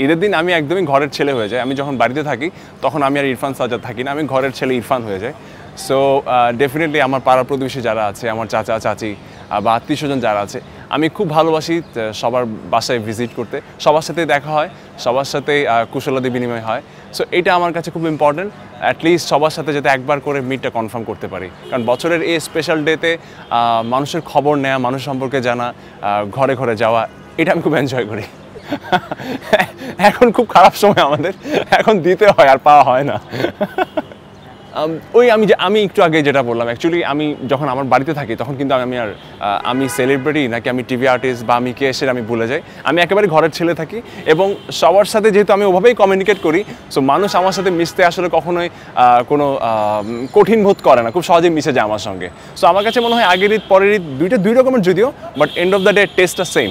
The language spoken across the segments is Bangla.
ঈদের দিন আমি একদমই ঘরের ছেলে হয়ে যাই। আমি যখন বাড়িতে থাকি তখন আমি আর ইরফান সাজ্জাদ থাকি না, আমি ঘরের ছেলে ইরফান হয়ে যাই। সো ডেফিনেটলি আমার পাড়া প্রতিবেশী যারা আছে, আমার চাচা চাচি বা আত্মীয়স্বজন যারা আছে, আমি খুব ভালোবাসি সবার বাসায় ভিজিট করতে, সবার সাথে দেখা হয়, সবার সাথে কুশলাদি বিনিময় হয়। সো এটা আমার কাছে খুব ইম্পর্ট্যান্ট, অ্যাটলিস্ট সবার সাথে যাতে একবার করে মিটটা কনফার্ম করতে পারি। কারণ বছরের এই স্পেশাল ডেতে মানুষের খবর নেওয়া, মানুষ সম্পর্কে জানা, ঘরে ঘরে যাওয়া, এটা আমি খুব এনজয় করি। এখন খুব খারাপ সময় আমাদের, এখন দিতে হয় আর পাওয়া হয় না। ওই আমি একটু আগে যেটা বললাম, অ্যাকচুয়ালি আমি যখন আমার বাড়িতে থাকি তখন কিন্তু আমি সেলিব্রিটি নাকি আমি টিভি আর্টিস্ট বা আমি কে এসে আমি ভুলে যাই। আমি একেবারে ঘরের ছেলে থাকি এবং সবার সাথে যেহেতু আমি ওভাবেই কমিউনিকেট করি, সো মানুষ আমার সাথে মিশতে আসলে কখনোই কোনো কঠিন বোধ করে না, খুব সহজেই মিশে যায় আমার সঙ্গে। সো আমার কাছে মনে হয় আগের ঈদ পরের ঈদ দুই রকমের যদিও, but end of the day টেস্টটা সেম।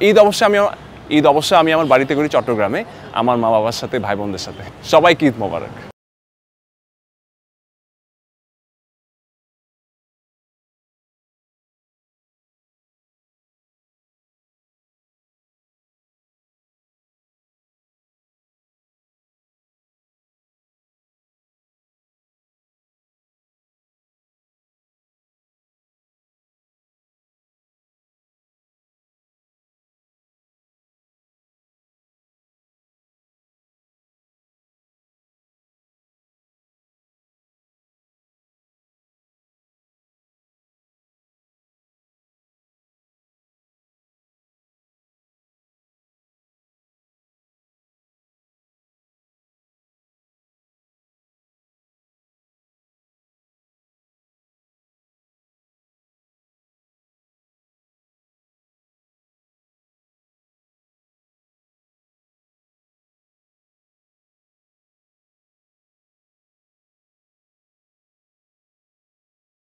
ঈদ অবশ্যই আমি আমার বাড়িতে করি চট্টগ্রামে, আমার মা বাবার সাথে, ভাই বোনদের সাথে। সবাইকে ঈদ মোবারক।